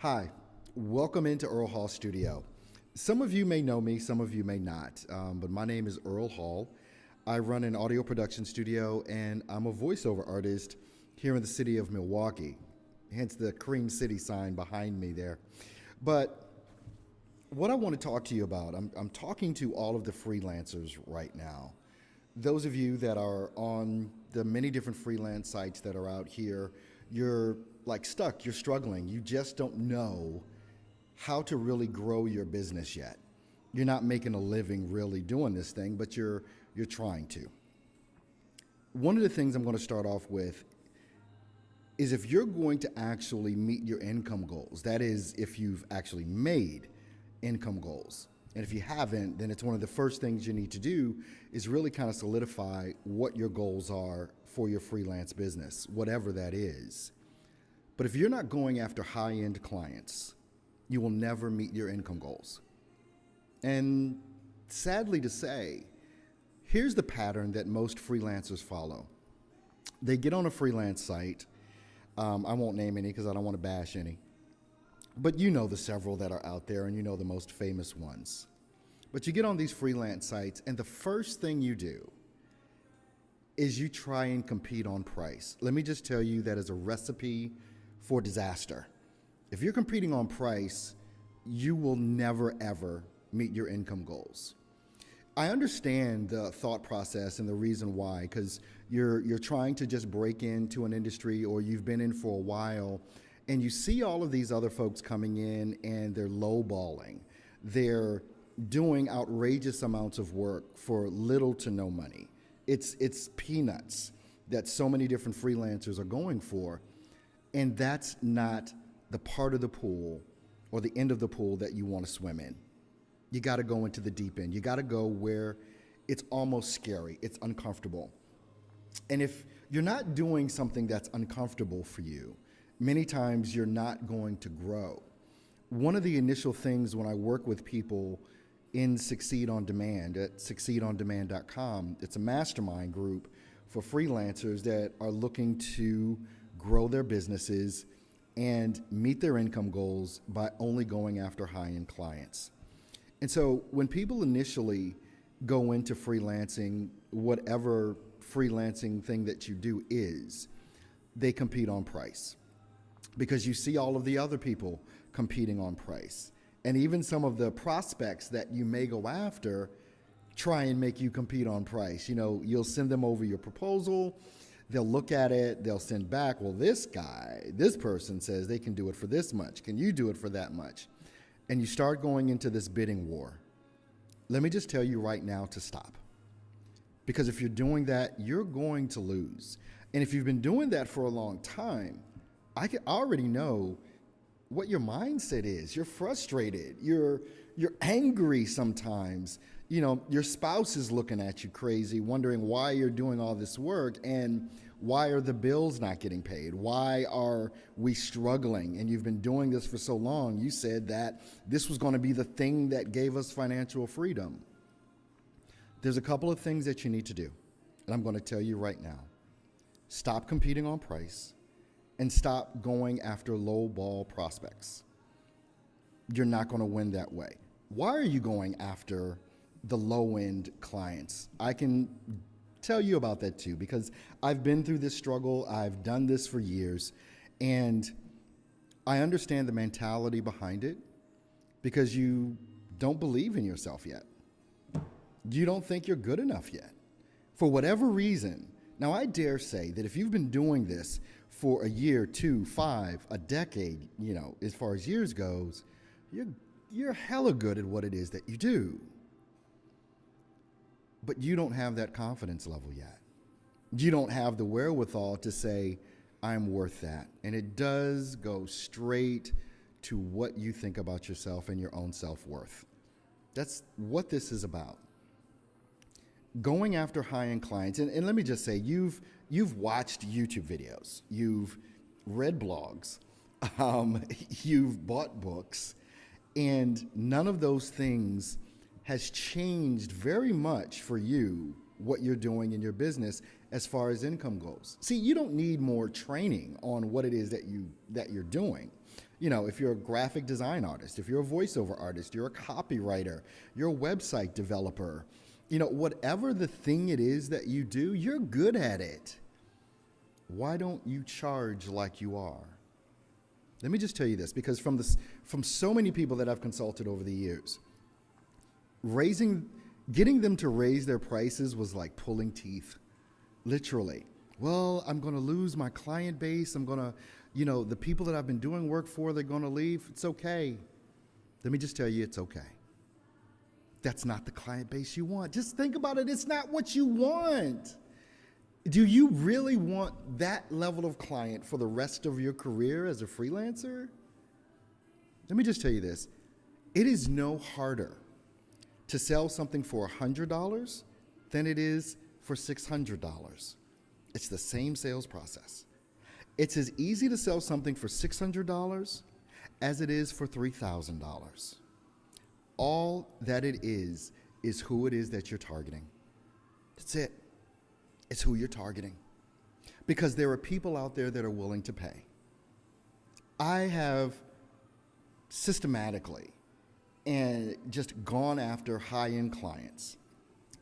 Hi, welcome into Earl Hall Studio. Some of you may know me, some of you may not, but my name is Earl Hall. I run an audio production studio and I'm a voiceover artist here in the city of Milwaukee, hence the Cream City sign behind me there. But what I want to talk to you about, I'm talking to all of the freelancers right now. Those of you that are on the many different freelance sites that are out here, you're like stuck, you're struggling, you just don't know how to really grow your business yet. You're not making a living really doing this thing, but you're trying to. One of the things I'm going to start off with is if you're going to actually meet your income goals, that is, if you've actually made income goals. And if you haven't, then it's one of the first things you need to do is really kind of solidify what your goals are for your freelance business, whatever that is. But if you're not going after high-end clients, you will never meet your income goals. And sadly to say, here's the pattern that most freelancers follow. They get on a freelance site. I won't name any because I don't want to bash any. But you know the several that are out there and you know the most famous ones. But you get on these freelance sites and the first thing you do is you try and compete on price. Let me just tell you that is a recipe for disaster. If you're competing on price, you will never ever meet your income goals. I understand the thought process and the reason why, because you're trying to just break into an industry or you've been in for a while and you see all of these other folks coming in and they're lowballing. They're doing outrageous amounts of work for little to no money. It's peanuts that so many different freelancers are going for. And that's not the part of the pool or the end of the pool that you want to swim in. You got to go into the deep end. You got to go where it's almost scary. It's uncomfortable. And if you're not doing something that's uncomfortable for you, many times you're not going to grow. One of the initial things when I work with people in Succeed on Demand at succeedondemand.com, it's a mastermind group for freelancers that are looking to grow their businesses and meet their income goals by only going after high-end clients. And so when people initially go into freelancing, whatever freelancing thing that you do is, they compete on price because you see all of the other people competing on price. And even some of the prospects that you may go after try and make you compete on price. You know, you'll send them over your proposal, they'll look at it, they'll send back, well, this person says they can do it for this much. Can you do it for that much? And you start going into this bidding war. Let me just tell you right now to stop. Because if you're doing that, you're going to lose. And if you've been doing that for a long time, I already know what your mindset is. You're frustrated. You're angry sometimes. You know, your spouse is looking at you crazy, wondering why you're doing all this work and why are the bills not getting paid? Why are we struggling? And you've been doing this for so long. You said that this was going to be the thing that gave us financial freedom. There's a couple of things that you need to do, and I'm going to tell you right now. Stop competing on price and stop going after low ball prospects. You're not going to win that way. Why are you going after the low-end clients? I can tell you about that too, because I've been through this struggle. I've done this for years, and I understand the mentality behind it because you don't believe in yourself yet. You don't think you're good enough yet. For whatever reason. Now, I dare say that if you've been doing this for a year, 2, 5, a decade, you know, as far as years goes, you're hella good at what it is that you do. But you don't have that confidence level yet. You don't have the wherewithal to say, I'm worth that. And it does go straight to what you think about yourself and your own self-worth. That's what this is about. Going after high-end clients, and let me just say, you've watched YouTube videos, you've read blogs, you've bought books, and none of those things has changed very much for you what you're doing in your business as far as income goes. See, you don't need more training on what it is that you're doing. if you're a graphic design artist, if you're a voiceover artist, you're a copywriter, you're a website developer, whatever the thing it is that you do, you're good at it. Why don't you charge like you are? Let me just tell you this, because from so many people that I've consulted over the years, getting them to raise their prices was like pulling teeth, literally. Well, I'm going to lose my client base. I'm going to, the people that I've been doing work for, they're going to leave. It's okay. Let me just tell you, it's okay. That's not the client base you want. Just think about it. It's not what you want. Do you really want that level of client for the rest of your career as a freelancer? Let me just tell you this. It is no harder to sell something for $100 than it is for $600. It's the same sales process. It's as easy to sell something for $600 as it is for $3,000. All that it is who it is that you're targeting. That's it. It's who you're targeting. Because there are people out there that are willing to pay. I have systematically and just gone after high-end clients.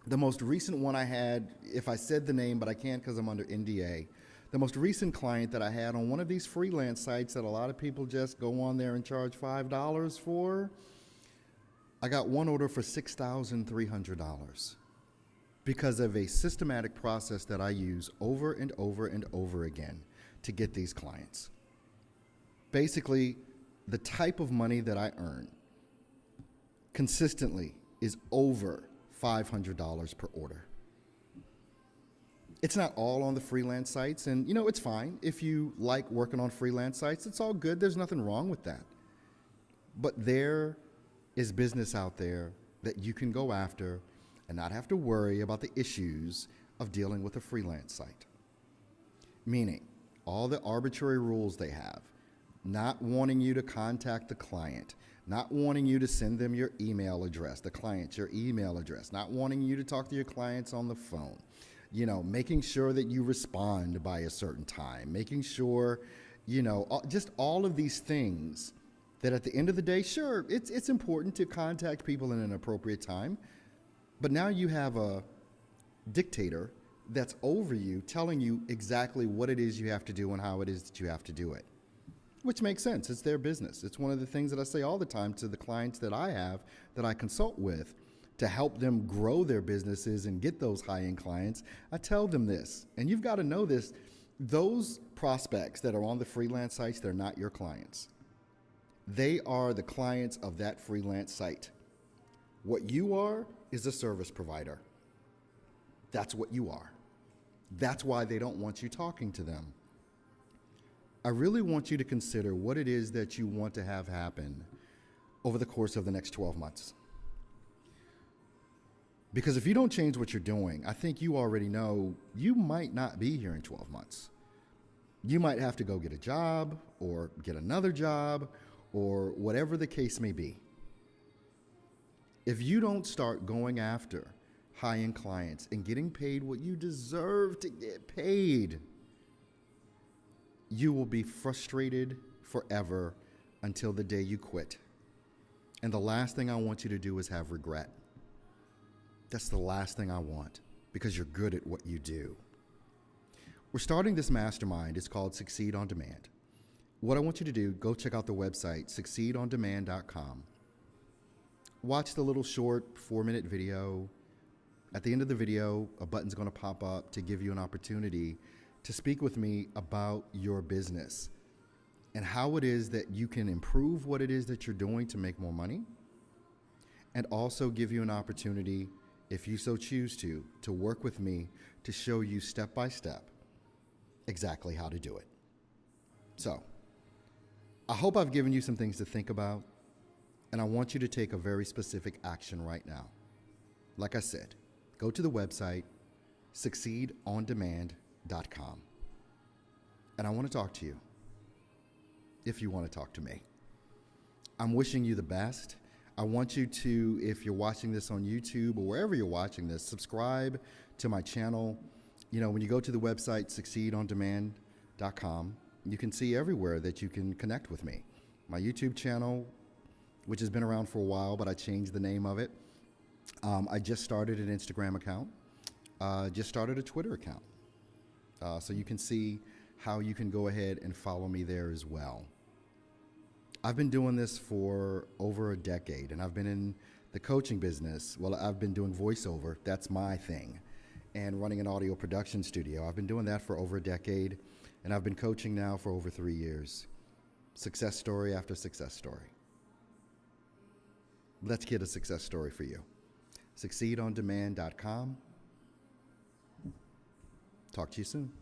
The most recent one I had, if I said the name, but I can't because I'm under NDA, the most recent client that I had on one of these freelance sites that a lot of people just go on there and charge $5 for, I got one order for $6,300 because of a systematic process that I use over and over and over again to get these clients. Basically, the type of money that I earn consistently is over $500 per order. It's not all on the freelance sites, and it's fine. If you like working on freelance sites, it's all good. There's nothing wrong with that. But there is business out there that you can go after and not have to worry about the issues of dealing with a freelance site. Meaning, all the arbitrary rules they have, not wanting you to contact the client, not wanting you to send them your email address, the client your email address, not wanting you to talk to your clients on the phone, making sure that you respond by a certain time, making sure, just all of these things that at the end of the day, sure, it's important to contact people in an appropriate time, but now you have a dictator that's over you telling you exactly what it is you have to do and how it is that you have to do it. Which makes sense. It's their business. It's one of the things that I say all the time to the clients that I have, that I consult with, to help them grow their businesses and get those high-end clients. I tell them this, and you've got to know this, those prospects that are on the freelance sites, they're not your clients. They are the clients of that freelance site. What you are is a service provider. That's what you are. That's why they don't want you talking to them. I really want you to consider what it is that you want to have happen over the course of the next 12 months. Because if you don't change what you're doing, I think you already know you might not be here in 12 months. You might have to go get a job or get another job or whatever the case may be. If you don't start going after high-end clients and getting paid what you deserve to get paid, you will be frustrated forever until the day you quit. And the last thing I want you to do is have regret. That's the last thing I want, because you're good at what you do. We're starting this mastermind. It's called Succeed on Demand. What I want you to do, go check out the website, succeedondemand.com. Watch the little short 4-minute video. At the end of the video, a button's going to pop up to give you an opportunity to speak with me about your business and how it is that you can improve what it is that you're doing to make more money, and also give you an opportunity, if you so choose to work with me to show you step by step exactly how to do it. So, I hope I've given you some things to think about, and I want you to take a very specific action right now. Like I said, go to the website, succeedondemand.com. And I want to talk to you, if you want to talk to me. I'm wishing you the best. I want you to, if you're watching this on YouTube or wherever you're watching this, subscribe to my channel. When you go to the website, succeedondemand.com, you can see everywhere that you can connect with me. my YouTube channel, which has been around for a while, but I changed the name of it. I just started an Instagram account, just started a Twitter account. So you can see how you can go ahead and follow me there as well. I've been doing this for over a decade, and I've been in the coaching business. Well, I've been doing voiceover. That's my thing. And running an audio production studio. I've been doing that for over a decade, and I've been coaching now for over 3 years. Success story after success story. Let's get a success story for you. SucceedOnDemand.com. Talk to you soon.